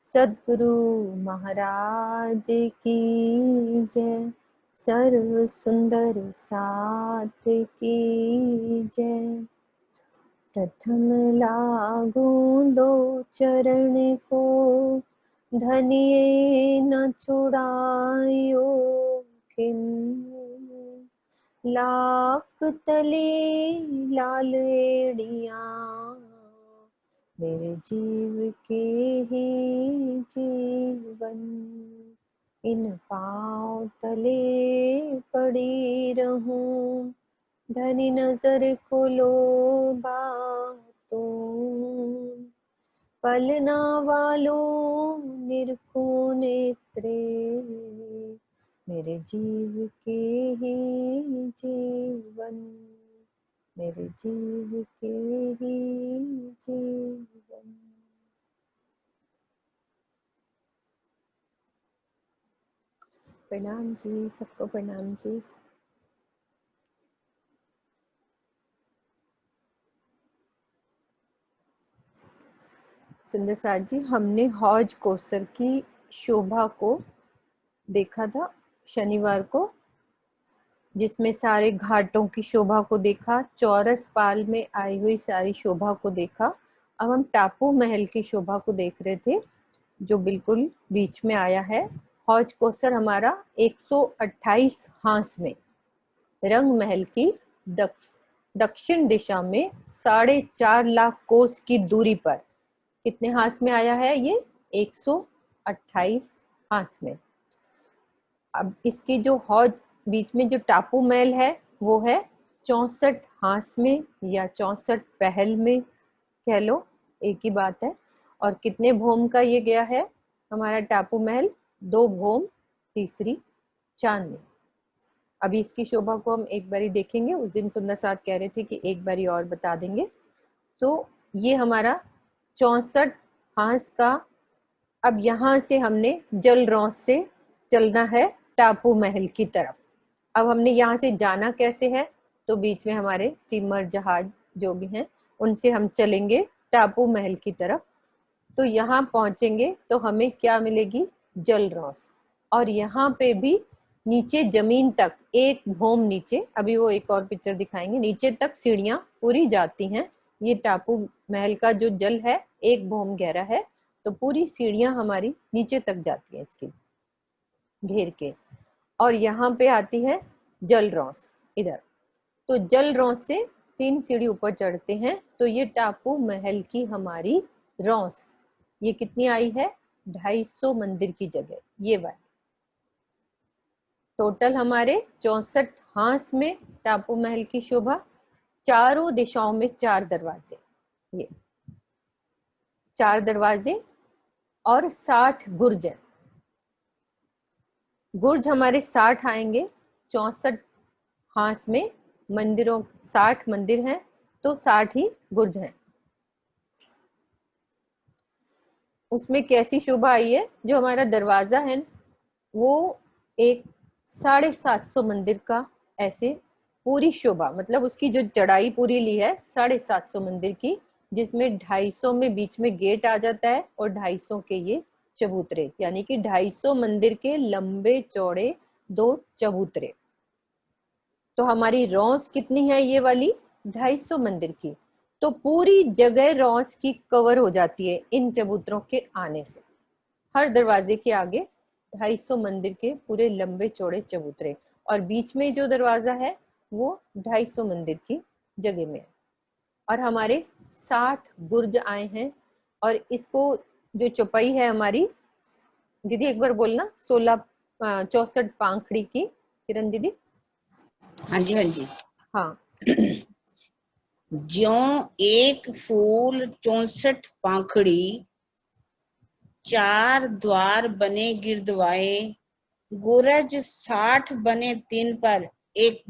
सद्गुरु महाराज की जय। सर्व सुंदर साथ की जय। प्रथम लागू दो चरण को, धनिये न छुड़ायो खिन। लाख तले लाल एड़िया, मेरे जीव के ही जीवन। इन पाँव तले पड़ी रहूं, धनी नजर खोलो बातों। पलना वालों निरखो नेत्रे, मेरे जीव के ही जीवन। मेरे जीव के ही जीवन। प्रणाम जी, सबको प्रणाम जी। सुंदर साथ जी, हमने हौज कोसर की शोभा को देखा था शनिवार को, जिसमें सारे घाटों की शोभा को देखा, चौरस पाल में आई हुई सारी शोभा को देखा। अब हम टापू महल की शोभा को देख रहे थे, जो बिल्कुल बीच में आया है। हौज कोसर हमारा 128 हांस में, रंग महल की दक्षिण दिशा में 4.5 लाख कोस की दूरी पर कितने हांस में आया है? ये 128 हांस में। अब इसकी जो हौज बीच में जो टापू महल है वो है 64 हांस में या 64 पहल में, कह लो एक ही बात है। और कितने भोम का ये गया है हमारा टापू महल? 2 भोम तीसरी चांदनी। अभी इसकी शोभा को हम एक बारी देखेंगे। उस दिन सुंदर साथ कह रहे थे कि एक बारी और बता देंगे। तो ये हमारा 64 हांस का। अब यहाँ से हमने जल रौस से चलना है टापू महल की तरफ। अब हमने यहाँ से जाना कैसे है? तो बीच में हमारे स्टीमर जहाज जो भी हैं उनसे हम चलेंगे टापू महल की तरफ। तो यहाँ पहुंचेंगे तो हमें क्या मिलेगी? जल रौस। और यहाँ पे भी नीचे जमीन तक एक भोम नीचे, अभी वो एक और पिक्चर दिखाएंगे, नीचे तक सीढ़ियां पूरी जाती हैं। ये टापू महल का जो जल है 1 भोम गहरा है, तो पूरी सीढ़ियां हमारी नीचे तक जाती है इसकी घेर के। और यहाँ पे आती है जल रौस इधर। तो जल रौस से 3 सीढ़ी ऊपर चढ़ते हैं तो ये टापू महल की हमारी रौस, ये कितनी आई है? 250 मंदिर की जगह ये वाली। टोटल हमारे 64 हांस में टापू महल की शोभा। चारों दिशाओं में 4 दरवाजे, ये 4 दरवाजे और 60 गुर्ज हैं। गुर्ज हमारे 60 आएंगे 64 हांस में। मंदिरों 60 मंदिर हैं तो 60 ही गुर्ज हैं। उसमें कैसी शोभा आई है? जो हमारा दरवाजा है वो एक 750 मंदिर का ऐसे पूरी शोभा, मतलब उसकी जो चढ़ाई पूरी ली है 750 मंदिर की, जिसमें 250 में बीच में गेट आ जाता है और 250 के ये चबूतरे, यानी कि 250 मंदिर के लंबे चौड़े 2 चबूतरे। तो हमारी रौस कितनी है ये वाली? 250 मंदिर की। तो पूरी जगह रौस की कवर हो जाती है इन चबूतरों के आने से। हर दरवाजे के आगे 250 मंदिर के पूरे लंबे चौड़े चबूतरे, और बीच में जो दरवाजा है वो 250 मंदिर की जगह में है। और हमारे 60 गुर्ज आए हैं। और इसको जो चौपाई है हमारी, दीदी एक बार बोलना, 64 पांखड़ी की, किरण दीदी। हाँ जी, हाँ जी। हाँ, ज्यों एक फूल 64 पाखड़ी, 4 द्वार बने गिरदवाए, गुरज 60 बने 3 पर, एक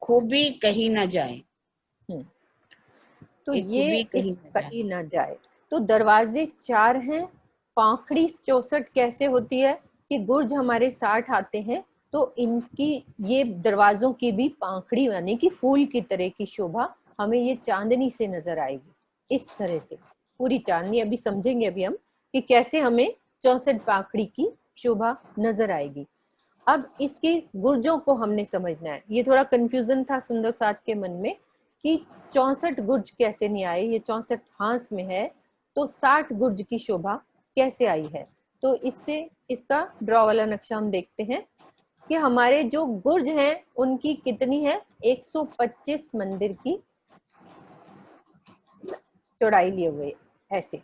खूबी कही न जाए। तो एक ये खूबी इस कही न जाए। कहीं ना जाए। तो दरवाजे 4 हैं। पाखड़ी 64 कैसे होती है कि गुर्ज हमारे 60 आते हैं तो इनकी ये दरवाजों की भी पाखड़ी यानी कि फूल की तरह की शोभा हमें ये चांदनी से नजर आएगी। इस तरह से पूरी चांदनी, अभी समझेंगे अभी हम कि कैसे हमें 64 पाखड़ी की शोभा नजर आएगी। अब इसके गुर्जों को हमने समझना है। ये थोड़ा कंफ्यूजन था सुंदर साथ के मन में कि 64 गुर्ज कैसे नहीं आए, ये 64 हांस में है तो 60 गुर्ज की शोभा कैसे आई है। तो इससे इसका ड्रॉ वाला नक्शा हम देखते हैं कि हमारे जो गुर्ज हैं उनकी कितनी है, 125 मंदिर की चौड़ाई लिए हुए ऐसे।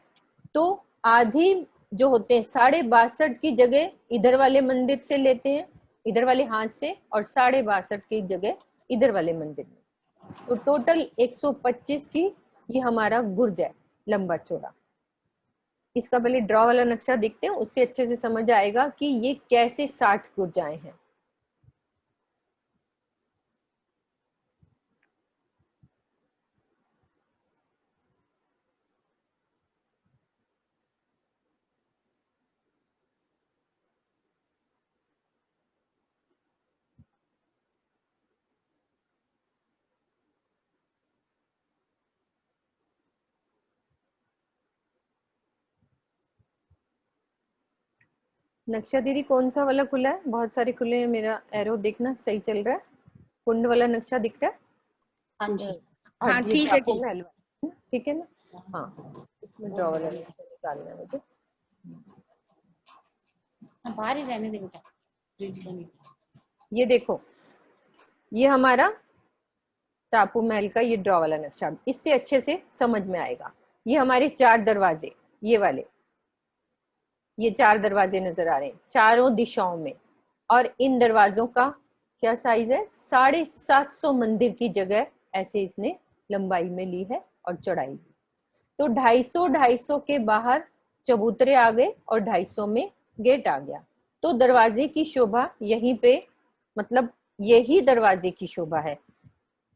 तो आधी जो होते हैं 62.5 की जगह इधर वाले मंदिर से लेते हैं, इधर वाले हाथ से, और 62.5 की जगह इधर वाले मंदिर में। तो टोटल 125 की ये हमारा गुर्ज है, लंबा चौड़ा। इसका पहले ड्रॉ वाला नक्शा देखते हैं, उससे अच्छे से समझ आएगा कि ये कैसे 60 गुर्ज आए हैं। नक्शा दीदी कौन सा वाला खुला है? बहुत सारे खुले हैं, मेरा एरो देखना सही चल रहा है। कुंड वाला नक्शा दिख रहा है? हाँ जी, हाँ, हाँ ये ठीक है, टापू ठीक महल वाला, ठीक है ना? हाँ, इसमें ड्रॉ वाला नक्शा निकालना है मुझे। बाहर ही रहने दे बेटा, फ्रिज का नहीं। ये देखो, ये हमारा टापू महल का ये ड्रॉ वाला नक्शा, इससे अच्छे से समझ में आएगा। ये हमारे 4 दरवाजे, ये वाले, ये 4 दरवाजे नजर आ रहे हैं चारों दिशाओं में, और इन दरवाजों का क्या साइज है, 750 मंदिर की जगह ऐसे इसने लंबाई में ली है और चौड़ाई भी। तो 250 के बाहर चबूतरे आ गए और 250 में गेट आ गया। तो दरवाजे की शोभा यहीं पे, मतलब यही दरवाजे की शोभा है।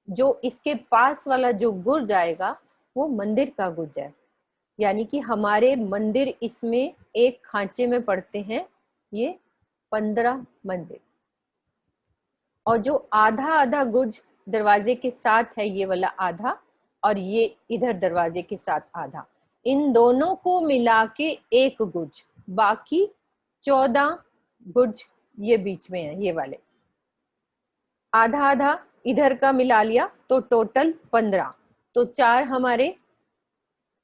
जो इसके पास वाला जो गुर्ज आएगा वो मंदिर का गुर्ज है, यानी कि हमारे मंदिर इसमें एक खांचे में पड़ते हैं, ये 15 मंदिर। और जो आधा आधा गुर्ज दरवाजे के साथ है, ये वाला आधा, और ये इधर दरवाजे के साथ आधा, इन दोनों को मिला के एक गुर्ज, बाकी 14 गुर्ज ये बीच में है, ये वाले आधा आधा इधर का मिला लिया तो टोटल 15। तो 4 हमारे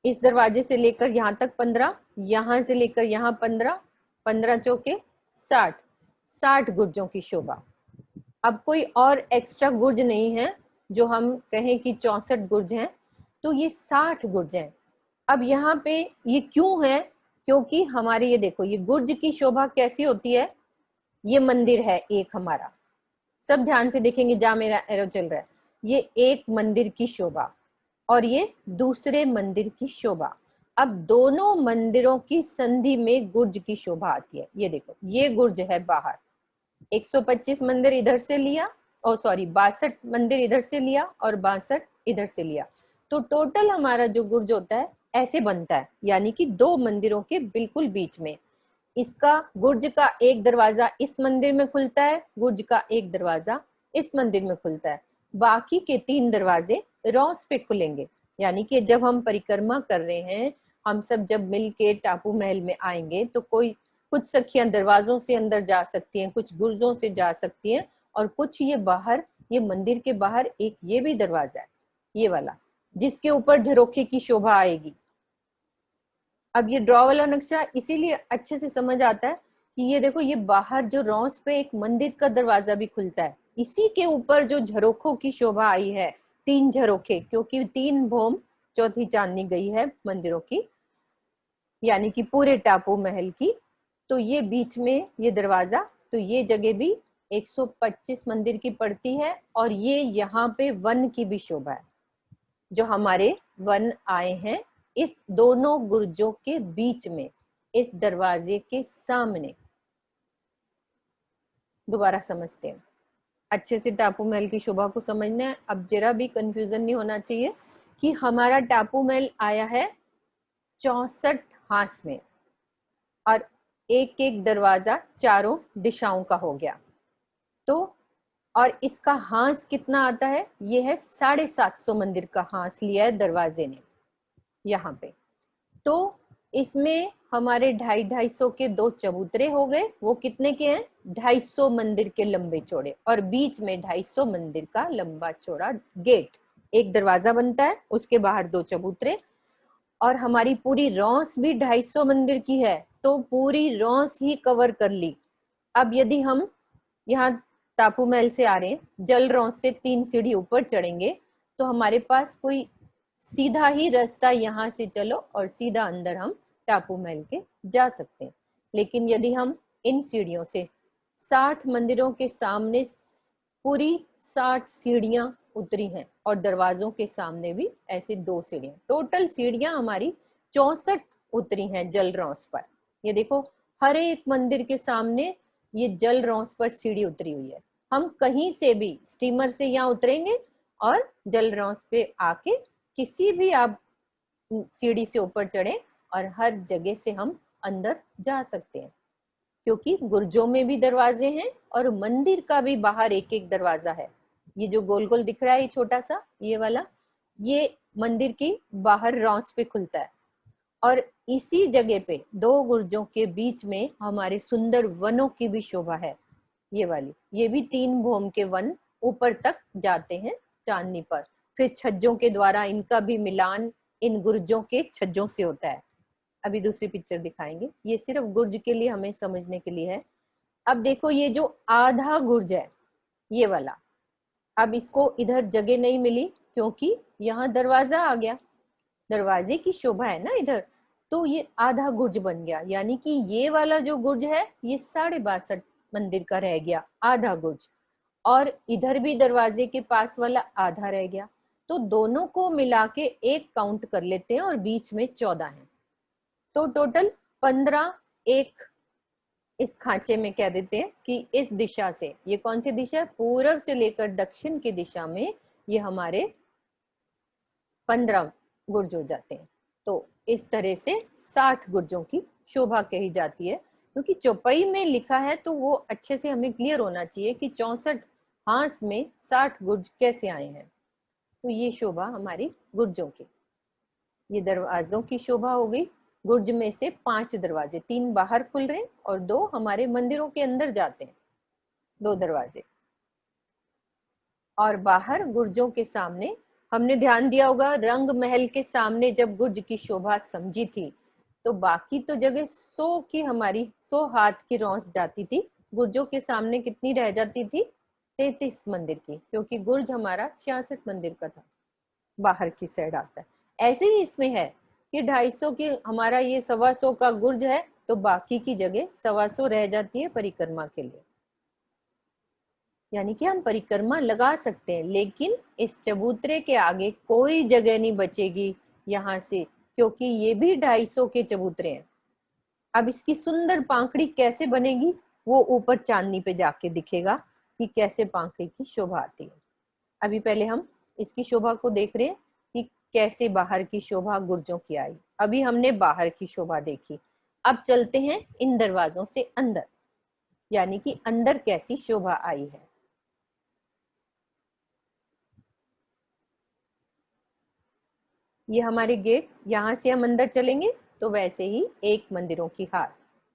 इस दरवाजे से लेकर यहाँ तक 15, यहां से लेकर यहाँ 15, 15 चौके 60, 60 गुर्जों की शोभा। अब कोई और एक्स्ट्रा गुर्ज नहीं है जो हम कहें कि 64 गुर्ज हैं, तो ये 60 गुर्ज हैं। अब यहाँ पे ये क्यों है, क्योंकि हमारे ये देखो, ये गुर्ज की शोभा कैसी होती है, ये मंदिर है एक हमारा, सब ध्यान से देखेंगे जहां मेरा एरो चल रहा है, ये एक मंदिर की शोभा और ये दूसरे मंदिर की शोभा। अब दोनों मंदिरों की संधि में गुर्ज की शोभा आती है। ये देखो, ये गुर्ज है बाहर, 125 मंदिर इधर से लिया, और सॉरी 62 मंदिर इधर से लिया और 62 इधर से लिया, तो टोटल हमारा जो गुर्ज होता है ऐसे बनता है, यानी कि 2 मंदिरों के बिल्कुल बीच में। इसका गुर्ज का एक दरवाजा इस मंदिर में खुलता है, गुर्ज का एक दरवाजा इस मंदिर में खुलता है, बाकी के 3 दरवाजे रॉस पे खुलेंगे। यानी कि जब हम परिक्रमा कर रहे हैं, हम सब जब मिल के टापू महल में आएंगे तो कोई कुछ सखियां दरवाजों से अंदर जा सकती हैं, कुछ गुर्जों से जा सकती हैं, और कुछ ये बाहर, ये मंदिर के बाहर एक ये भी दरवाजा है, ये वाला, जिसके ऊपर झरोखे की शोभा आएगी। अब ये ड्रॉ वाला नक्शा इसीलिए अच्छे से समझ आता है कि ये देखो, ये बाहर जो रॉस पे एक मंदिर का दरवाजा भी खुलता है, इसी के ऊपर जो झरोखों की शोभा आई है, 3 झरोखे, क्योंकि 3 भौम चौथी चांदनी गई है मंदिरों की, यानी कि पूरे टापू महल की। तो ये बीच में ये दरवाजा, तो ये जगह भी 125 मंदिर की पड़ती है, और ये यहाँ पे वन की भी शोभा है, जो हमारे वन आए हैं इस दोनों गुर्जों के बीच में, इस दरवाजे के सामने। दोबारा समझते हैं, अच्छे से टापू महल की शोभा को समझना है। अब जरा भी कंफ्यूजन नहीं होना चाहिए कि हमारा टापू महल आया है 64 हांस में, और एक एक दरवाजा चारों दिशाओं का हो गया। तो और इसका हांस कितना आता है, ये है 750 मंदिर का हांस लिया है दरवाजे ने यहाँ पे। तो इसमें हमारे 250-250 के 2 चबूतरे हो गए, वो कितने के हैं? 250 मंदिर के लंबे चौड़े, और बीच में 250 मंदिर का लंबा चौड़ा गेट, एक दरवाजा बनता है, उसके बाहर 2 चबूतरे, और हमारी पूरी रौस भी 250 मंदिर की है, तो पूरी रौस ही कवर कर ली। अब यदि हम यहाँ टापू महल से आ रहे हैं, जल रौस से 3 सीढ़ी ऊपर चढ़ेंगे, तो हमारे पास कोई सीधा ही रास्ता यहाँ से चलो और सीधा अंदर हम टापू महल के जा सकते हैं। लेकिन यदि हम इन सीढ़ियों से 60 मंदिरों के सामने पूरी 60 सीढ़ियां उतरी हैं, और दरवाजों के सामने भी ऐसे 2 सीढ़ियां, टोटल सीढ़ियां हमारी 64 उतरी हैं जल रौस पर। ये देखो, हर एक मंदिर के सामने ये जल रौस पर सीढ़ी उतरी हुई है। हम कहीं से भी स्टीमर से यहाँ उतरेंगे और जल रौस पे आके किसी भी आप सीढ़ी से ऊपर चढ़े और हर जगह से हम अंदर जा सकते हैं, क्योंकि गुर्जों में भी दरवाजे हैं और मंदिर का भी बाहर एक एक दरवाजा है। ये जो गोल गोल दिख रहा है, ये छोटा सा, ये वाला, ये मंदिर की बाहर रौस पे खुलता है। और इसी जगह पे 2 गुर्जों के बीच में हमारे सुंदर वनों की भी शोभा है। ये वाली, ये भी 3 भौम के वन ऊपर तक जाते हैं चांदनी पर। फिर छज्जों के द्वारा इनका भी मिलान इन गुर्जों के छज्जों से होता है। अभी दूसरी पिक्चर दिखाएंगे, ये सिर्फ गुर्ज के लिए हमें समझने के लिए है। अब देखो, ये जो आधा गुर्ज है, ये वाला, अब इसको इधर जगह नहीं मिली क्योंकि यहाँ दरवाजा आ गया, दरवाजे की शोभा है ना इधर, तो ये आधा गुर्ज बन गया। यानी कि ये वाला जो गुर्ज है, ये 62.5 मंदिर का रह गया आधा गुर्ज, और इधर भी दरवाजे के पास वाला आधा रह गया। तो दोनों को मिला के एक काउंट कर लेते हैं, और बीच में 14 है, तो टोटल 15 एक इस खांचे में कह देते हैं कि इस दिशा से, ये कौन सी दिशा है? पूर्व से लेकर दक्षिण की दिशा में ये हमारे 15 गुर्ज हो जाते हैं। तो इस तरह से 60 गुर्जों की शोभा कही जाती है, क्योंकि चौपाई में लिखा है तो वो अच्छे से हमें क्लियर होना चाहिए कि 64 हांस में 60 गुर्ज कैसे आए हैं। तो ये शोभा हमारी गुर्जों की। ये दरवाजों की शोभा हो गई। गुर्ज में से 5 दरवाजे, 3 बाहर खुल रहे हैं और 2 हमारे मंदिरों के अंदर जाते हैं, 2 दरवाजे। और बाहर गुर्जों के सामने हमने ध्यान दिया होगा, रंग महल के सामने जब गुर्ज की शोभा समझी थी, तो बाकी तो जगह 100 की हमारी 100 हाथ की रौंस जाती थी, गुर्जों के सामने कितनी रह जाती थी? 33 मंदिर की, क्योंकि गुर्ज हमारा 66 मंदिर का था, बाहर की साइड आता है। ऐसे ही इसमें है कि 250 की हमारा ये 125 का गुर्ज है, तो बाकी की जगह 125 रह जाती है परिक्रमा के लिए। यानी कि हम परिक्रमा लगा सकते हैं, लेकिन इस चबूतरे के आगे कोई जगह नहीं बचेगी यहाँ से, क्योंकि ये भी 250 के चबूतरे हैं। अब इसकी सुंदर पांखड़ी कैसे बनेगी, वो ऊपर चांदनी पे जाके दिखेगा कि कैसे पांखड़ी की शोभा आती है। अभी पहले हम इसकी शोभा को देख रहे हैं कि कैसे बाहर की शोभा गुर्जों की आई। अभी हमने बाहर की शोभा देखी, अब चलते हैं इन दरवाजों से अंदर, यानी कि अंदर कैसी शोभा आई है। ये हमारे गेट, यहाँ से हम अंदर चलेंगे तो वैसे ही एक मंदिरों की हार,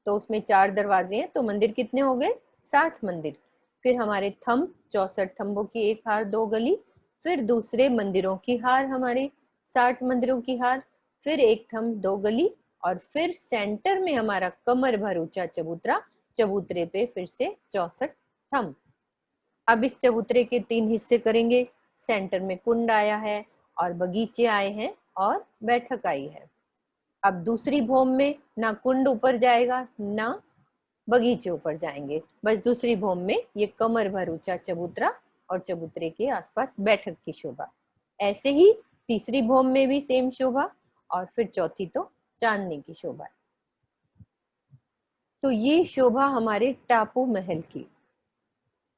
तो उसमें 4 दरवाजे हैं, तो मंदिर कितने हो गए? 60 मंदिर। फिर हमारे थंब, 64 थंबों की एक हार, 2 गली, फिर दूसरे मंदिरों की हार, हमारे 60 मंदिरों की हार, फिर एक थंब, 2 गली, और फिर सेंटर में हमारा कमर भर ऊंचा चबूतरा, चबूतरे पे फिर से 64 थंब। अब इस चबूतरे के 3 हिस्से करेंगे। सेंटर में कुंड आया है और बगीचे आए हैं और बैठक आई है। अब दूसरी भौम में ना कुंड ऊपर जाएगा ना बगीचे ऊपर जाएंगे, बस दूसरी भौम में ये कमर भर ऊंचा चबूतरा और चबूतरे के आसपास बैठक की शोभा। ऐसे ही तीसरी भौम में भी सेम शोभा, और फिर चौथी तो चांदनी की शोभा। तो ये शोभा हमारे टापू महल की।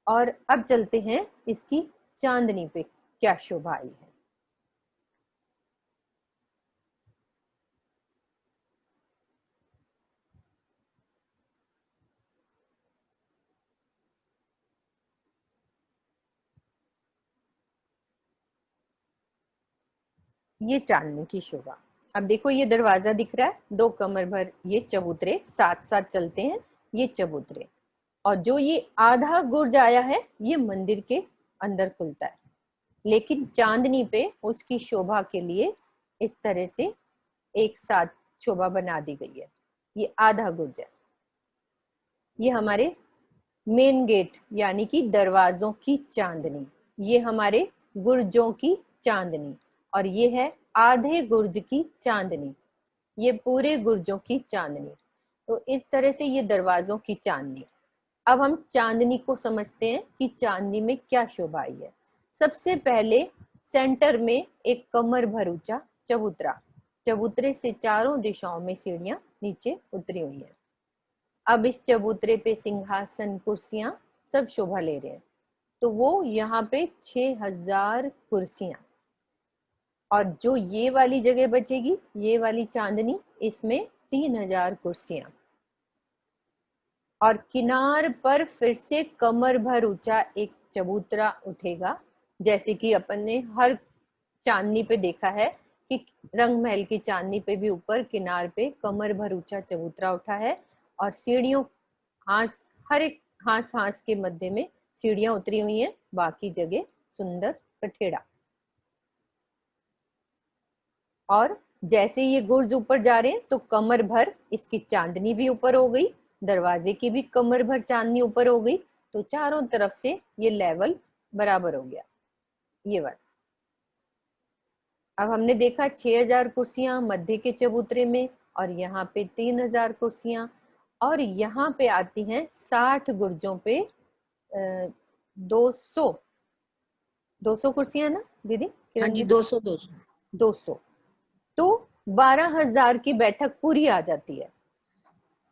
और अब चलते हैं इसकी चांदनी पे क्या शोभा आई है। ये चांदनी की शोभा, अब देखो ये दरवाजा दिख रहा है, 2 कमर भर ये चबूतरे साथ साथ चलते हैं, ये चबूतरे। और जो ये आधा गुर्ज आया है ये मंदिर के अंदर खुलता है, लेकिन चांदनी पे उसकी शोभा के लिए इस तरह से एक साथ शोभा बना दी गई है। ये आधा गुर्ज है। ये हमारे मेन गेट यानी कि दरवाजों की चांदनी, ये हमारे गुर्जों की चांदनी, और ये है आधे गुर्ज की चांदनी, ये पूरे गुर्जों की चांदनी। तो इस तरह से ये दरवाजों की चांदनी। अब हम चांदनी को समझते हैं कि चांदनी में क्या शोभा आई है। सबसे पहले सेंटर में एक कमर भर ऊंचा चबूतरा, चबूतरे से चारों दिशाओं में सीढ़ियां नीचे उतरी हुई हैं। अब इस चबूतरे पे सिंहासन कुर्सियां सब शोभा ले रहे हैं। तो वो यहाँ पे 6000 कुर्सियां, और जो ये वाली जगह बचेगी, ये वाली चांदनी, इसमें 3000 कुर्सियां। और किनार पर फिर से कमर भर ऊंचा एक चबूतरा उठेगा, जैसे कि अपन ने हर चांदनी पे देखा है कि रंग महल की चांदनी पे भी ऊपर किनार पे कमर भर ऊंचा चबूतरा उठा है, और सीढ़ियों हांस, हर एक हांस हांस के मध्य में सीढ़ियां उतरी हुई हैं, बाकी जगह सुंदर कठेड़ा। और जैसे ये गुर्ज ऊपर जा रहे हैं तो कमर भर इसकी चांदनी भी ऊपर हो गई, दरवाजे की भी कमर भर चांदनी ऊपर हो गई, तो चारों तरफ से ये लेवल बराबर हो गया। ये बात अब हमने देखा 6000 कुर्सियां मध्य के चबूतरे में, और यहाँ पे 3000 कुर्सियां, और यहाँ पे आती हैं 60 गुर्जों पे 200 कुर्सियां ना दीदी हाँ किरण जी, दीदी? 200 200, तो 12000 की बैठक पूरी आ जाती है।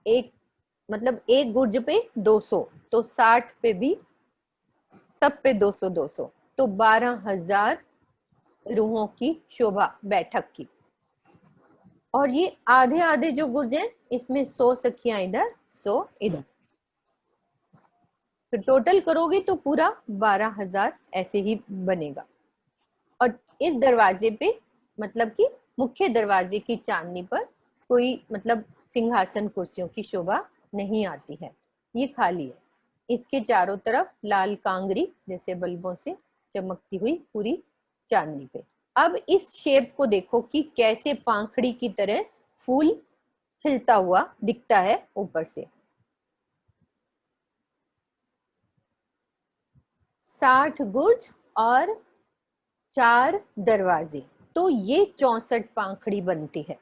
एक मतलब एक गुर्ज पे 200, तो 60 पे भी सब पे 200 200, तो 12000 रूहों की शोभा बैठक की। और ये आधे आधे जो गुर्ज हैं, इसमें 100 सखियां इधर 100 इधर, तो टोटल करोगे तो पूरा 12000 ऐसे ही बनेगा। और इस दरवाजे पे मतलब कि मुख्य दरवाजे की चांदनी पर कोई मतलब सिंहासन कुर्सियों की शोभा नहीं आती है, ये खाली है। इसके चारों तरफ लाल कांगरी जैसे बल्बों से चमकती हुई पूरी चांदनी पे। अब इस शेप को देखो कि कैसे पाखड़ी की तरह फूल खिलता हुआ दिखता है ऊपर से। 60 गुर्ज और 4 दरवाजे, तो ये 64 पाखड़ी बनती है।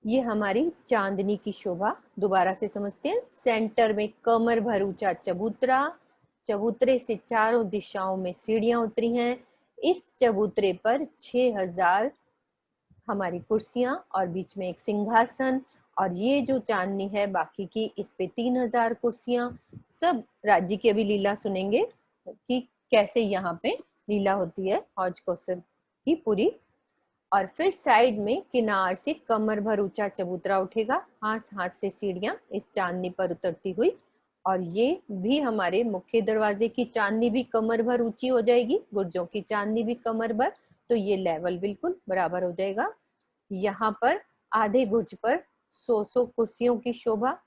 ये हमारी चांदनी की शोभा दोबारा से समझते हैं। सेंटर में कमर भर ऊंचा चबूतरा, चबूतरे से चारों दिशाओं में सीढ़ियां उतरी हैं। इस चबूतरे पर 6000 हमारी कुर्सियां और बीच में एक सिंहासन, और ये जो चांदनी है बाकी की, इस पे 3000 कुर्सियां। सब राज्य की अभी लीला सुनेंगे कि कैसे यहाँ पे लीला होती है हौज कौसर की पूरी। और फिर साइड में किनार से कमर भर ऊंचा चबूतरा उठेगा, हाथ हाथ से सीढ़ियां इस चांदनी पर उतरती हुई, और ये भी हमारे मुख्य दरवाजे की चांदनी भी कमर भर ऊंची हो जाएगी, गुर्जों की चांदनी भी कमर भर, तो ये लेवल बिल्कुल बराबर हो जाएगा। यहाँ पर आधे गुर्ज पर 100 कुर्सियों की शोभा,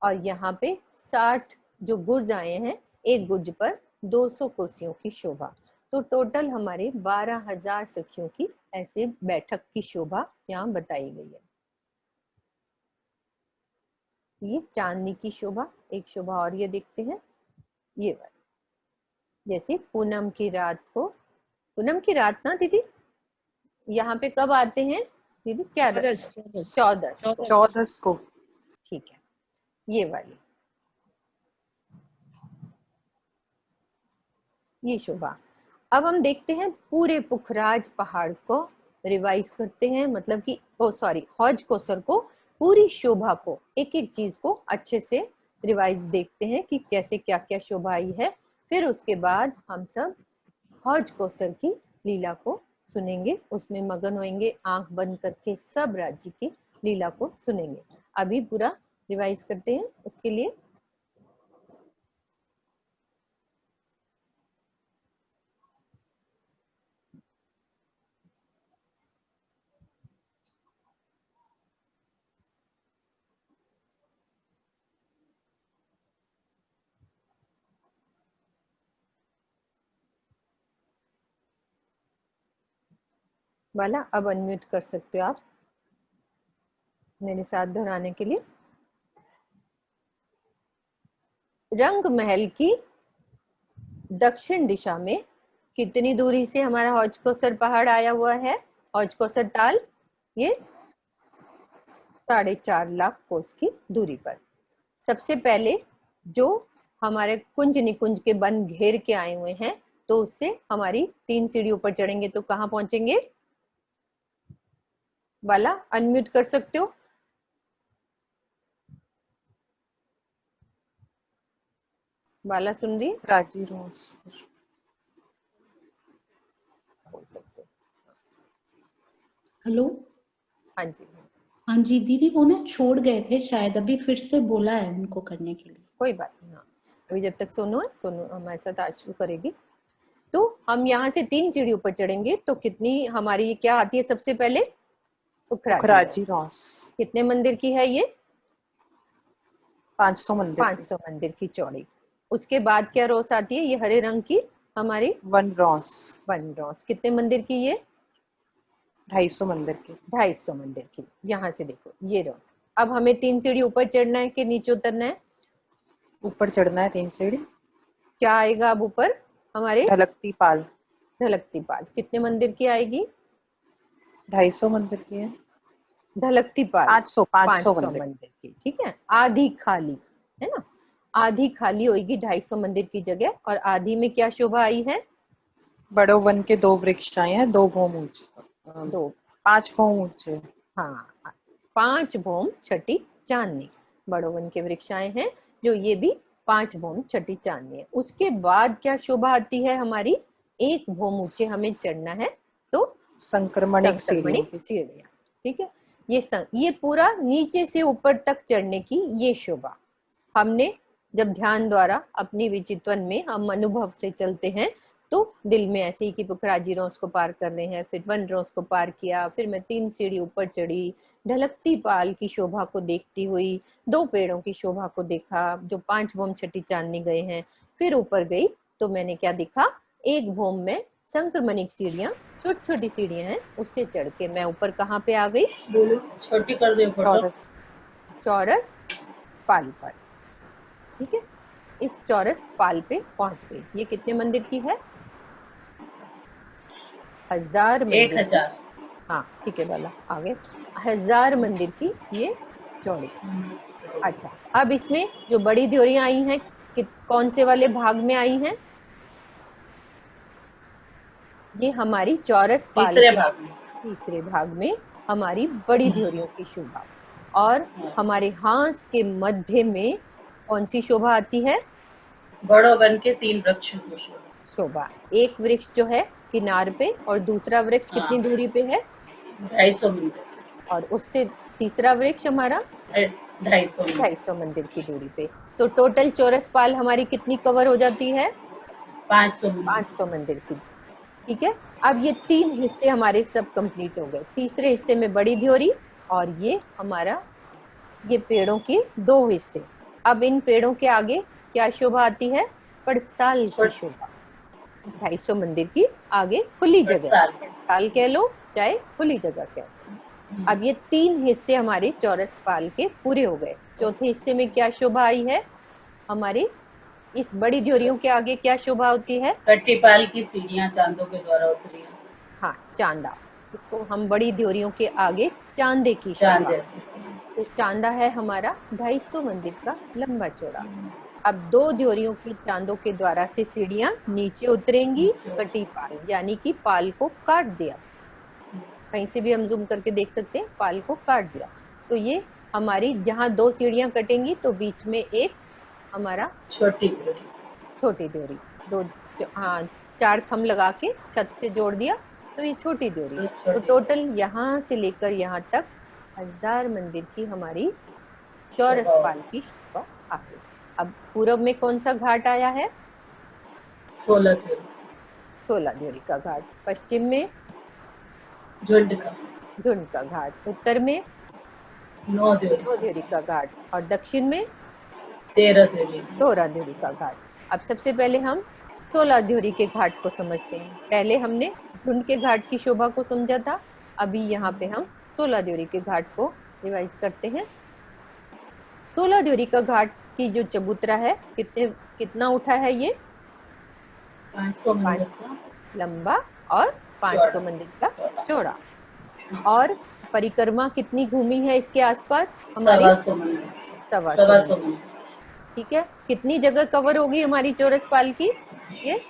और यहाँ पे 60 जो गुर्ज आए हैं, एक गुर्ज पर 200 कुर्सियों की शोभा, तो टोटल हमारे 12000 सखियों की ऐसे बैठक की शोभा यहाँ बताई गई है। ये चांदनी की शोभा। एक शोभा और ये देखते हैं, ये वाली, जैसे पूनम की रात को, पूनम की रात ना दीदी यहाँ पे कब आते हैं दीदी, क्या? 14 को। 14 को। ठीक है, ये वाली, ये शोभा। अब हम देखते हैं पूरे पुखराज पहाड़ को रिवाइज करते हैं, मतलब कि हौज कौसर को पूरी शोभा को, एक एक चीज को अच्छे से रिवाइज देखते हैं कि कैसे क्या क्या शोभा आई है। फिर उसके बाद हम सब हौज कौसर की लीला को सुनेंगे, उसमें मगन होंगे, आंख बंद करके सब राज्य की लीला को सुनेंगे। अभी पूरा रिवाइज करते हैं उसके लिए। बाला अब अनम्यूट कर सकते हो आप मेरे साथ दोहराने के लिए। रंग महल की दक्षिण दिशा में कितनी दूरी से हमारा हौज कोसर पहाड़ आया हुआ है? हौज कोसर ताल ये 4.5 लाख कोस की दूरी पर। सबसे पहले जो हमारे कुंज निकुंज के वन घेर के आए हुए हैं, तो उससे हमारी 3 सीढ़ी ऊपर चढ़ेंगे तो कहां पहुंचेंगे? बाला अनम्यूट कर सकते हो। बाला सुन रही? राजीरोस बोल सकते हो। हेलो। हाँ जी हाँ जी दीदी, वो ना छोड़ गए थे शायद, अभी फिर से बोला है उनको करने के लिए। कोई बात नहीं। हाँ अभी जब तक सोनू है, सोनू हमारे साथ आज शुरू करेगी। तो हम यहाँ से 3 सीढ़ी ऊपर चढ़ेंगे तो कितनी हमारी क्या आती है? सबसे पहले राजीरोस कितने मंदिर की है ये? 500 मंदिर 500 मंदिर की चौड़ी। उसके बाद क्या रोस आती है? ये हरे रंग की हमारी वन रोस। कितने मंदिर की ये? 250 मंदिर की 250 मंदिर की। यहाँ से देखो ये रोस। अब हमें 3 सीढ़ी ऊपर चढ़ना है कि नीचे उतरना है? ऊपर चढ़ना है 3 सीढ़ी। क्या आएगा अब ऊपर हमारे? ढलकती पाल कितने मंदिर की आएगी? 250 मंदिर की है। ढलकती पाल 500 मंदिर की। ठीक है, आधी खाली है ना, आधी खाली होगी 250 मंदिर की जगह। और आधी में क्या शोभा आई है? बड़ो वन के 2 वृक्ष आए हैं, 2 भौम ऊंचे, 5 भौम ऊंचे। हाँ 5 भौम छठी चांदनी बड़ो वन के वृक्ष आए हैं, जो ये भी 5 भौम छठी चांदनी है। उसके बाद क्या शोभा आती है हमारी? 1 भौम ऊंचे हमें चढ़ना है तो संक्रमणिक सीढ़ियां। ठीक है, ये पूरा नीचे से ऊपर तक चढ़ने की ये शोभा हमने जब ध्यान द्वारा अपनी विचित्वन में हम अनुभव से चलते हैं तो दिल में ऐसे ही कि पुखराजी रोज को पार कर रहे हैं, फिर 1 रोज को पार किया, फिर मैं 3 सीढ़ी ऊपर चढ़ी, ढलकती पाल की शोभा को देखती हुई 2 पेड़ों की शोभा को देखा जो 5 भौम छठी चांदनी गए हैं। फिर ऊपर गई तो मैंने क्या देखा? 1 भौम में संक्रमणिक सीढ़ियां, छोटी छोटी सीढ़ियां हैं, उससे चढ़ के मैं ऊपर कहाँ पे आ गई? बोलो, छोटी कर दो फोटो। चौरस पाल पर। ठीक है, इस चौरस पाल पे पहुंच गई। ये कितने मंदिर की है? 1000 मंदिर। 1000। हाँ ठीक है बाला, आगे 1000 मंदिर की ये चौड़ी। अच्छा, अब इसमें जो बड़ी ड्योरियां आई हैं कौन से वाले भाग में आई हैं? ये हमारी चौरस पाल के तीसरे भाग में हमारी बड़ी ड्योरियों की शोभा। और हमारे हांस के मध्य में कौन सी शोभा आती है? बड़ो वन के 3 वृक्ष शोभा। एक वृक्ष जो है किनार पे और दूसरा वृक्ष कितनी दूरी पे है? 250 मंदिर। और उससे तीसरा वृक्ष हमारा 250 मंदिर की दूरी पे। तो टोटल चौरस पाल हमारी कितनी कवर हो जाती है? 500 मंदिर की। ठीक है, अब ये 3 हिस्से हमारे सब कंप्लीट हो गए। तीसरे हिस्से में बड़ी ड्योरी और ये हमारा ये पेड़ों के 2 हिस्से। अब इन पेड़ों के आगे क्या शोभा आती है? पड़साल की शोभा। 250 मंदिर की आगे खुली जगह, पड़साल कह लो चाहे खुली जगह कह लो। अब ये 3 हिस्से हमारे चौरस पाल के पूरे हो गए। चौथे हिस्से में क्या शोभा आई है हमारी? इस बड़ी ड्योरियों के आगे क्या शोभा होती है? कट्टीपाल की सीढ़ियां चांदों के द्वारा उतरी हैं। हाँ चांदा, इसको हम बड़ी ड्योरियों के आगे चांदे की शोभा। तो चांदा है हमारा 250 मंदिर का लंबा चौड़ा। अब 2 ड्योरियों की चांदों के द्वारा से सीढ़ियां नीचे उतरेंगी कटी पाल, यानी कि पाल को काट दिया। कहीं से भी हम जूम करके देख सकते हैं, पाल को काट दिया। तो ये हमारी जहाँ 2 सीढ़ियां कटेंगी तो बीच में एक हमारा छोटी ड्योरी, 2 हाँ 4 थंब लगा के छत से जोड़ दिया तो ये छोटी ड्योरी। तो टोटल यहाँ से लेकर यहाँ तक 1000 मंदिर की हमारी चौरस पाल की शोभा आ गई। अब पूरब में कौन सा घाट आया है? 16 ड्योरी का घाट। पश्चिम में झुंड का घाट। उत्तर में 9 ड्योरी का घाट। और दक्षिण में 13 ड्योरी का घाट। अब सबसे पहले हम सोलह ध्योरी के घाट को समझते हैं। पहले हमने झुंड के घाट की शोभा को समझा था, अभी यहाँ पे हम सोलह ध्योरी के घाट को रिवाइज करते हैं। सोलह ध्योरी का घाट की जो चबूतरा है कितना उठा है ये? 500 मंदिर 500 लंबा और 500 मंदिर का चौड़ा। और परिक्रमा कितनी घूमी है इसके आसपास हमारी? 125 मंदिर। 125 मंदिर। ठीक है, कितनी जगह कवर होगी हमारी चौरस पाल की? ये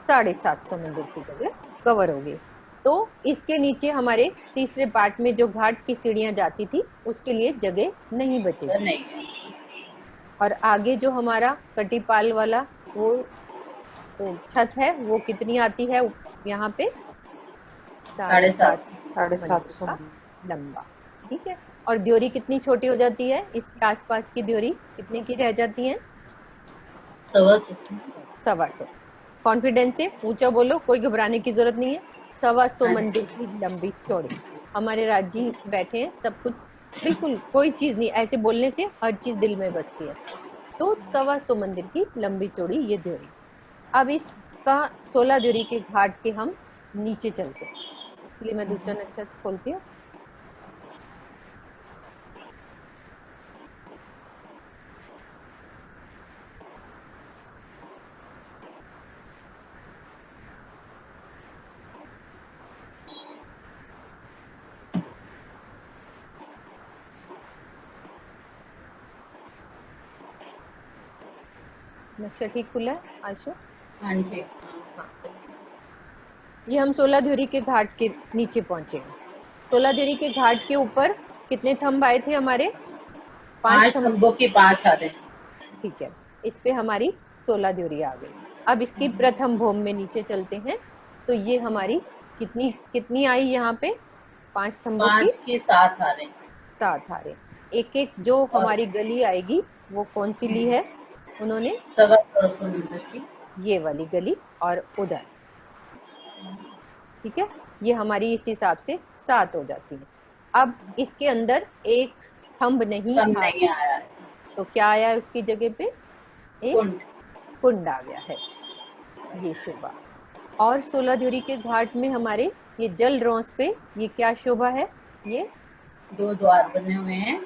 750 मंदिर की जगह कवर होगी। तो इसके नीचे हमारे तीसरे पार्ट में जो घाट की सीढ़ियां जाती थी उसके लिए जगह नहीं बचेगी। नहीं। और आगे जो हमारा कटीपाल वाला वो छत है वो कितनी आती है यहाँ पे? 750 का लंबा। ठीक है, और ड्योरी कितनी छोटी हो जाती है? इसके आसपास की ड्योरी कितने की रह जाती है? 125। कॉन्फिडेंस से ऊंचा बोलो, कोई घबराने की जरूरत नहीं है। 125 मंदिर की लंबी चौड़ी। हमारे राजी बैठे हैं, सब कुछ बिल्कुल कोई चीज नहीं, ऐसे बोलने से हर चीज दिल में बसती है। तो 125 मंदिर की लंबी चौड़ी ये ड्योरी। अब इसका 16 ड्योरी के घाट के हम नीचे चलते हैं। इसके लिए मैं दूसरा नक्शा खोलती हूँ। नक्शा ठीक खुला है आशु? हाँ जी। हाँ, ये हम 16 ध्योरी के घाट के नीचे पहुंचे। 16 ध्योरी के घाट के ऊपर कितने थंब आए थे हमारे? 5 थंबों की 5 आ रहे। ठीक है, इस पे हमारी 16 ध्योरी आ गई। अब इसकी प्रथम भूम में नीचे चलते हैं, तो ये हमारी कितनी आई यहाँ पे? 5 थंबों की 7 आ रहे। 7 आ रहे। एक एक जो हमारी गली आएगी वो कौन सी ली है उन्होंने? 125 मंदिर की ये वाली गली और उधर। ठीक है, ये हमारी इस हिसाब से 7 हो जाती है। अब इसके अंदर एक थंब नहीं आया है, तो क्या आया है उसकी जगह पे? एक कुंड आ गया है, ये शोभा। और 16 ध्योरी के घाट में हमारे ये जल रोंस पे ये क्या शोभा है? ये 2 द्वार बने हुए हैं।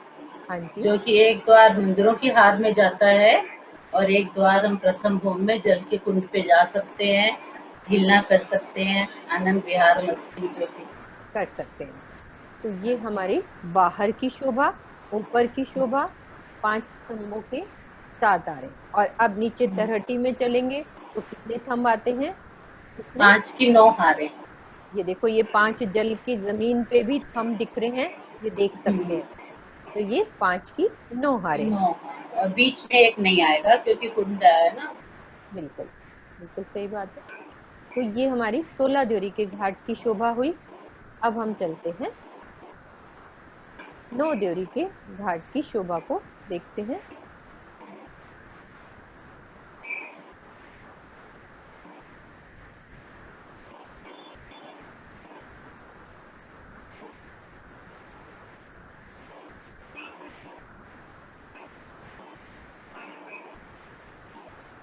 हाँ जी, जो कि एक द्वार मंदिरों की हार में जाता है और एक द्वार हम प्रथम भूमि में जल के कुंड पे जा सकते हैं, झीलना कर सकते हैं, आनंद विहार मस्ती जो भी कर सकते हैं। तो ये हमारी बाहर की शोभा, ऊपर की शोभा, 5 स्तंभों के 7 आ रहे। और अब नीचे तरहटी में चलेंगे तो कितने थंब आते हैं इसमें? 5 की 9 हारें। ये देखो, ये 5 जल की जमीन पे भी थंब दिख रहे हैं, ये देख सकते हैं। तो ये 5 की 9 हारें। और बीच में एक नहीं आएगा क्योंकि कुंड है ना। बिल्कुल बिल्कुल सही बात है। तो ये हमारी 16 ध्योरी के घाट की शोभा हुई। अब हम चलते हैं 9 ध्योरी के घाट की शोभा को देखते हैं।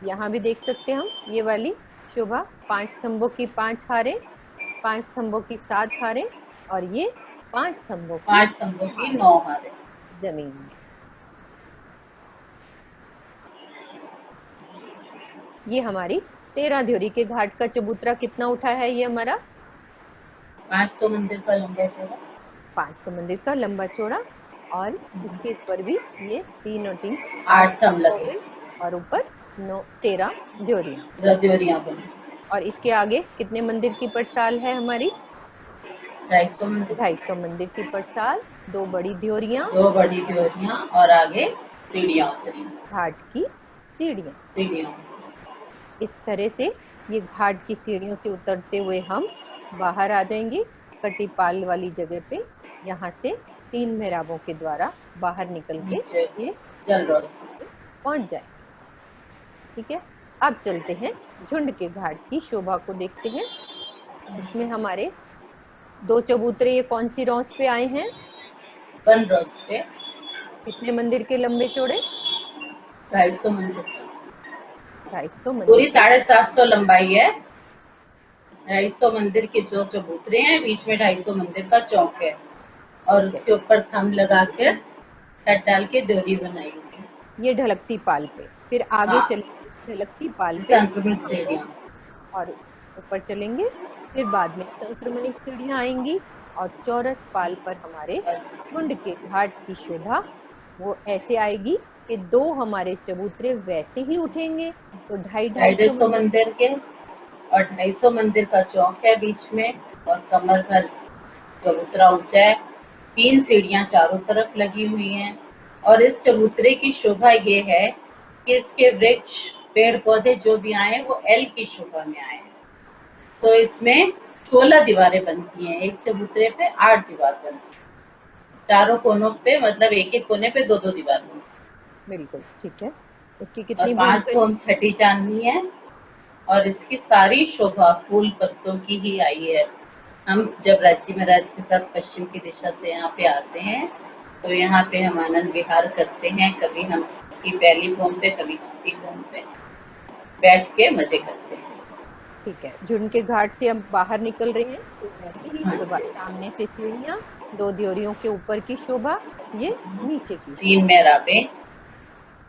यहाँ भी देख सकते हैं हम ये वाली शोभा, 5 स्तंभों की 5 हारें, 5 स्तंभों की 7 हारें और ये 5 स्तंभों की 9 हारें जमीन में। ये हमारी 13 ध्योरी के घाट का चबूतरा कितना उठा है? ये हमारा 500 मंदिर का लंबा चौड़ा। 500 मंदिर का लंबा चौड़ा। और इसके ऊपर भी ये 3 और 3 8 थंब लगे और ऊपर 13 ध्योरियां बनी। और इसके आगे कितने मंदिर की पड़साल है हमारी? 250 मंदिर की पड़साल, 2 बड़ी ध्योरियां और आगे सीढ़ियां उतरी, घाट की सीढ़ियां। इस तरह से ये घाट की सीढ़ियों से उतरते हुए हम बाहर आ जाएंगे कटीपाल वाली जगह पे। यहाँ से 3 मेहराबों के द्वारा बाहर निकल के ये जल रोशनी पहुंच जाएंगे। ठीक है, अब चलते हैं झुंड के घाट की शोभा को देखते हैं। उसमें हमारे 2 चबूतरे ये कौन सी रौस पे आए हैं? वन रोज पे। कितने मंदिर के लंबे चौड़े? 250 मंदिर। 250 मंदिर पूरी 750 लंबाई है, 250 मंदिर के जो चबूतरे हैं, बीच में 250 मंदिर का चौक है, और उसके ऊपर थंब लगा कर छत डाल के डोरी बनाई हुई। ये ढलकती पाल पे, फिर आगे हाँ। चलेंगे ढलकती पाल पे संक्रमित सीढ़ियाँ। और ऊपर चलेंगे, फिर बाद में संक्रमणिक सीढ़ियां आएंगी और चौरस पाल पर हमारे कुंड के घाट की शोभा वो ऐसे आएगी कि 2 हमारे चबूतरे वैसे ही उठेंगे, तो 250 मंदिर के और 250 मंदिर का चौक है बीच में, और कमर भर चबूतरा ऊंचा है। 3 सीढ़ियां चारों तरफ लगी हुई हैं, और इस चबूतरे की शोभा ये है कि इसके वृक्ष पेड़ पौधे जो भी आए वो एल की शोभा में आए हैं। तो इसमें 16 दीवारें बनती हैं, एक चबूतरे पे 8 दीवार बनती है, चारों कोनों पे, मतलब एक एक कोने पे 2-2 दीवार बनती है। बिल्कुल ठीक है। इसकी और कितनी 5 भूम छठी चांदनी है, और इसकी सारी शोभा फूल पत्तों की ही आई है। हम जब राज्य महाराज के साथ पश्चिम की दिशा से यहाँ पे आते हैं, तो यहाँ पे हम आनंद विहार करते हैं। कभी हम इसकी पहली भूम पे, कभी छठी भूम पे बैठ के मजे करते हैं। ठीक है। झुंड के घाट से हम बाहर निकल रहे हैं, तो वैसे ही हाँ शोभा, जी। सामने से सीढ़ियां, 2 द्योरियों के ऊपर की शोभा, ये नीचे की 3 शोभा। मेहराबें,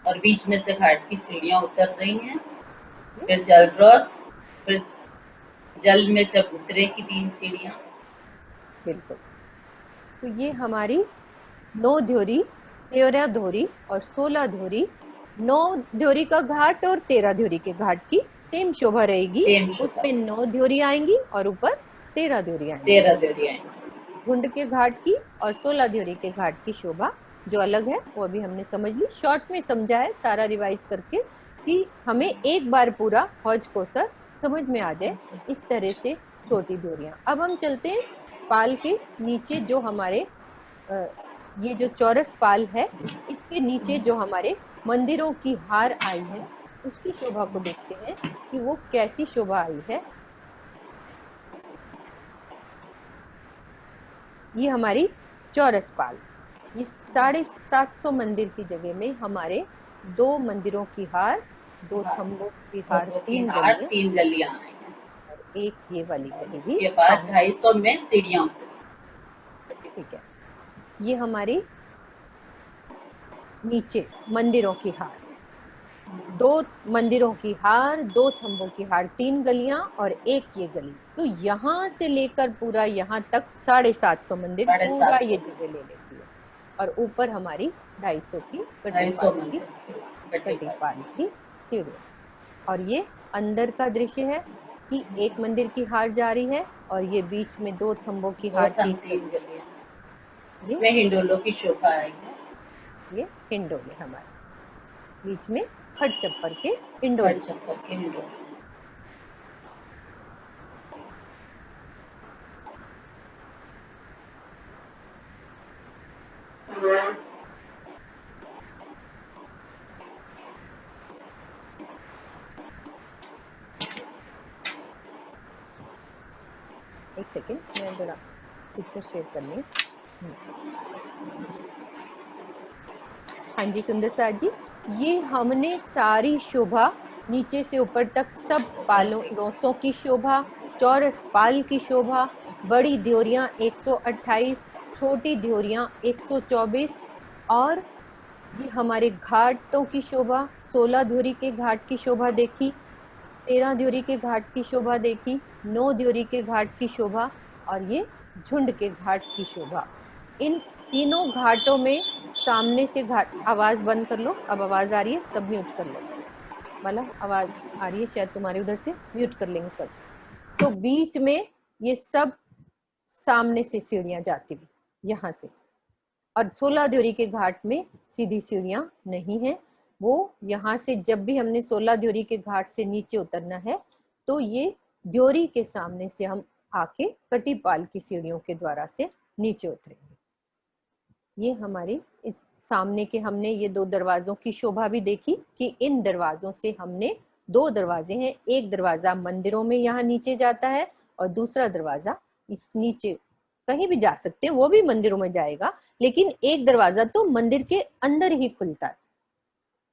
और बीच में से घाट की सीढ़ियां उतर रही हैं। फिर जल क्रॉस, फिर जल में चबूतरे की 3 सीढ़ियां। बिल्कुल। तो ये हमारी 9 ध्योरी, 13 ध्योरी और 16 ध्योरी, 9 ध्योरी का घाट और 13 ध्योरी के घाट की सेम शोभा रहेगी। उसमें 9 ध्योरी आएंगी और ऊपर 13 ध्योरी आएंगी। 13 ध्योरी आएंगी। घुंड के घाट की और 16 ध्योरी के घाट की शोभा जो अलग है वो अभी हमने समझ ली, शॉर्ट में समझा है सारा रिवाइज करके, कि हमें एक बार पूरा हौज कोसर समझ में आ जाए। इस तरह से छोटी ध्योरियां। अब हम चलते हैं पाल के नीचे, जो हमारे ये जो चौरस पाल है, इसके नीचे जो हमारे मंदिरों की हार आई है, उसकी शोभा को देखते हैं कि वो कैसी शोभा आई है। ये हमारी चौरस पाल, ये 750 मंदिर की जगह में हमारे 2 मंदिरों की हार, 2 थंबों की हार, 3 गलियां और एक ये वाली गली भी। इसके बाद 250 में सीढ़ियां। ठीक है। ये हमारी नीचे मंदिरों की हार, 2 मंदिरों की हार, 2 थंबों की हार, 3 गलियां और एक ये गली। तो यहाँ से लेकर पूरा यहाँ तक 750 मंदिर पूरा ये जगह ले लेती है। और ऊपर हमारी 250 की कटी पाल की सीढ़ियां। और ये अंदर का दृश्य है कि एक मंदिर की हार जा रही है और ये बीच में 2 थंबों की हार, 3 गलियां। इसमें हिंडोलों की शोभा आई है। ये हिंडोले हमारे बीच में खट चप्पर के हिंडोले। एक सेकेंड, मैं जरा पिक्चर शेयर करनी है। हाँ जी सुंदर साथ जी, ये हमने सारी शोभा नीचे से ऊपर तक सब पालों रोसों की शोभा, चौरस पाल की शोभा, बड़ी ध्योरियां 128, छोटी ध्योरियां 124, और ये हमारे घाटों की शोभा, 16 ध्योरी के घाट की शोभा देखी, 13 ध्योरी के घाट की शोभा देखी, 9 ध्योरी के घाट की शोभा, और ये झुंड के घाट की शोभा। इन तीनों घाटों में सामने से घाट, आवाज बंद कर लो, अब आवाज आ रही है, सब म्यूट कर लो। माला आवाज आ रही है शायद तुम्हारे उधर से, म्यूट कर लेंगे सब। तो बीच में ये सब सामने से सीढ़ियां जाती हुई यहाँ से, और 16 ध्योरी के घाट में सीधी सीढ़ियां नहीं है। वो यहाँ से जब भी हमने 16 ध्योरी के घाट से नीचे उतरना है, तो ये ध्योरी के सामने से हम आके कटीपाल की सीढ़ियों के द्वारा से नीचे उतरेंगे। ये हमारी इस सामने के हमने ये 2 दरवाजों की शोभा भी देखी कि इन दरवाजों से हमने 2 दरवाजे हैं, एक दरवाजा मंदिरों में यहाँ नीचे जाता है और दूसरा दरवाजा इस नीचे कहीं भी जा सकते हैं, वो भी मंदिरों में जाएगा, लेकिन एक दरवाजा तो मंदिर के अंदर ही खुलता है।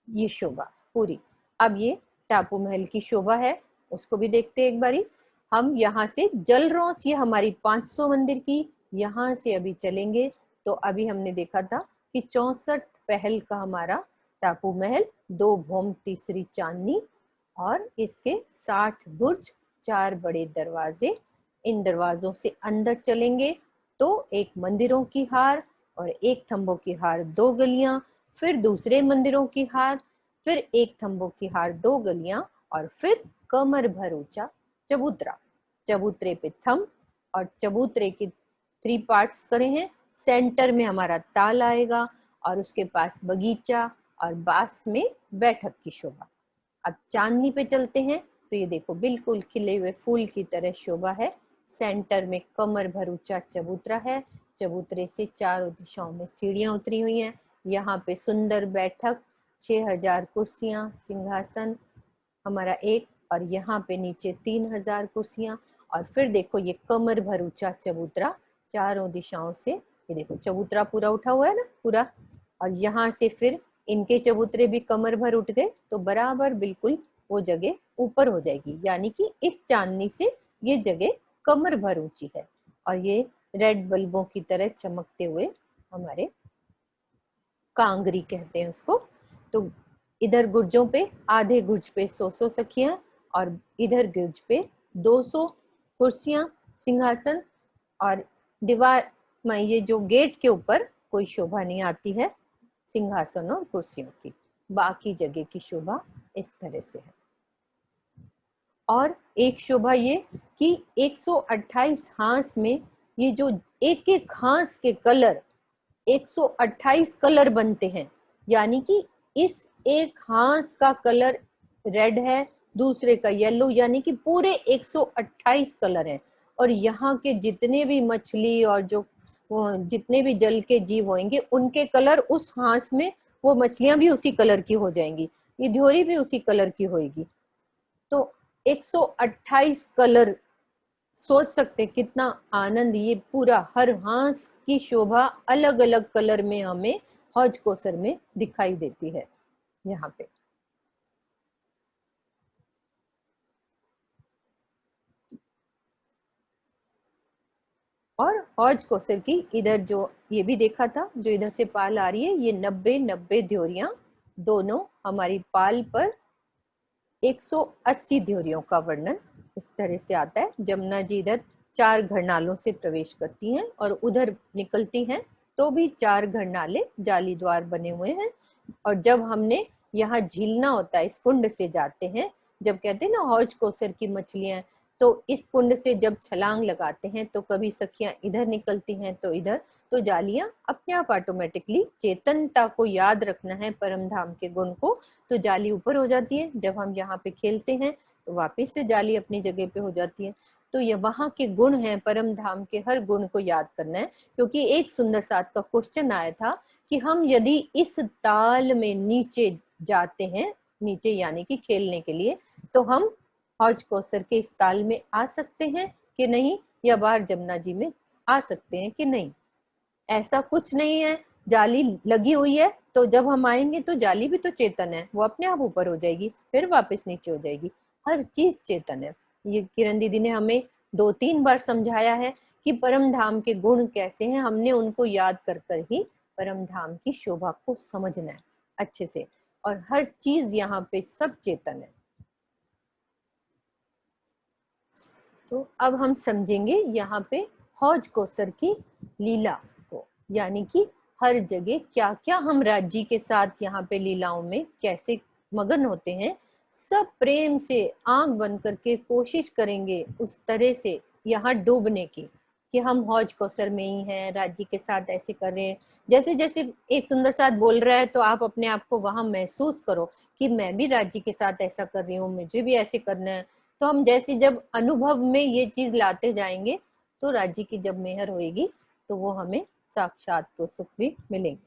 ये शोभा पूरी। अब ये टापू महल की शोभा है उसको भी देखते हैं एक बारी। हम यहाँ से जलरौंस, ये हमारी 500 मंदिर की, यहाँ से अभी चलेंगे तो अभी हमने देखा था कि 64 पहल का हमारा टापू महल, 2 भौम तीसरी चांदनी और इसके 60 बुर्ज, 4 बड़े दरवाजे। इन दरवाजों से अंदर चलेंगे तो एक मंदिरों की हार और एक थंबों की हार 2 गलियां, फिर दूसरे मंदिरों की हार, फिर एक थंबों की हार 2 गलियां और फिर कमर भर ऊंचा चबूतरा। चबूतरे पे थंब और चबूतरे के 3 पार्ट्स करे हैं। सेंटर में हमारा ताल आएगा और उसके पास बगीचा और बास में बैठक की शोभा। अब चांदनी पे चलते हैं तो ये देखो बिल्कुल खिले हुए फूल की तरह शोभा है। सेंटर में कमर भर ऊंचा चबूतरा है, चबूतरे से चारों दिशाओं में सीढ़ियां उतरी हुई हैं। यहाँ पे सुंदर बैठक, 6000 कुर्सियां, सिंहासन हमारा एक, और यहाँ पे नीचे 3000 कुर्सियां। और फिर देखो ये कमर भर ऊंचा चबूतरा, चारों दिशाओं से, ये देखो चबूतरा पूरा उठा हुआ है ना पूरा, और यहाँ से फिर इनके चबूतरे भी कमर भर उठ गए तो बराबर बिल्कुल वो जगह ऊपर हो जाएगी, यानी कि इस चांदनी से ये जगह कमर भर ऊंची है। और ये रेड बल्बों की तरह चमकते हुए हमारे कांगरी कहते हैं उसको। तो इधर गुर्जों पे, आधे गुर्ज पे 100 सखियां और इधर गुर्ज पे 200 कुर्सियां, सिंहासन। और दीवार में ये जो गेट के ऊपर कोई शोभा नहीं आती है सिंहासन और कुर्सियों की, बाकी जगह की शोभा इस तरह से है। और एक शोभा ये कि 128 हांस में ये जो एक एक हांस के कलर 128 कलर बनते हैं, यानी कि इस एक हांस का कलर रेड है, दूसरे का येलो, यानी कि पूरे 128 कलर हैं। और यहाँ के जितने भी मछली और जो जितने भी जल के जीव होंगे उनके कलर उस हांस में, वो मछलियां भी उसी कलर की हो जाएंगी, ये ध्योरी भी उसी कलर की होएगी। तो 128 कलर, सोच सकते कितना आनंद, ये पूरा हर हांस की शोभा अलग अलग कलर में हमें हौज कोसर में दिखाई देती है यहाँ पे। और हौज कोसर की इधर जो ये भी देखा था, जो इधर से पाल आ रही है, ये 90 ध्योरियां, दोनों हमारी पाल पर 180 ध्योरियों का वर्णन इस तरह से आता है। जमुना जी इधर 4 घरनालों से प्रवेश करती हैं और उधर निकलती हैं तो भी 4 घरनाले जाली द्वार बने हुए हैं। और जब हमने यहाँ झीलना होता है, इस कुंड से जाते हैं, जब कहते हैं ना हौज कोसर की मछलियां, तो इस कुंड से जब छलांग लगाते हैं तो कभी सखियां इधर निकलती हैं तो इधर, तो जालियां अपने आप ऑटोमेटिकली, चेतनता को याद रखना है परम धाम के गुण को, तो जाली ऊपर हो जाती है। जब हम यहाँ पे खेलते हैं तो वापस से जाली अपनी जगह पे हो जाती है। तो ये वहां के गुण हैं, परम धाम के हर गुण को याद करना है। क्योंकि एक सुंदर साथ का क्वेश्चन आया था कि हम यदि इस ताल में नीचे जाते हैं, नीचे यानी कि खेलने के लिए, तो हम हौज कोसर के इस ताल में आ सकते हैं कि नहीं, या बाहर जमुना जी में आ सकते हैं कि नहीं। ऐसा कुछ नहीं है, जाली लगी हुई है तो जब हम आएंगे तो जाली भी तो चेतन है, वो अपने आप ऊपर हो जाएगी फिर वापस नीचे हो जाएगी, हर चीज चेतन है। ये किरण दीदी ने हमें 2-3 बार समझाया है कि परम धाम के गुण कैसे हैं, हमने उनको याद कर कर ही परम धाम की शोभा को समझना है अच्छे से। और हर चीज यहाँ पे सब चेतन है। तो अब हम समझेंगे यहाँ पे हौज कोसर की लीला को, यानी कि हर जगह क्या क्या हम राज्य के साथ यहाँ पे लीलाओं में कैसे मगन होते हैं। सब प्रेम से आंख बंद करके कोशिश करेंगे उस तरह से यहाँ डूबने की, कि हम हौज कोसर में ही हैं, राज्य के साथ ऐसे कर रहे हैं। जैसे जैसे एक सुंदर साथ बोल रहा है तो आप अपने आप को वहां महसूस करो कि मैं भी राज्य के साथ ऐसा कर रही हूँ, मुझे भी ऐसे करना है। तो हम जैसे जब अनुभव में ये चीज लाते जाएंगे तो राज्य की जब मेहर होएगी तो वो हमें साक्षात तो सुख भी मिलेंगे।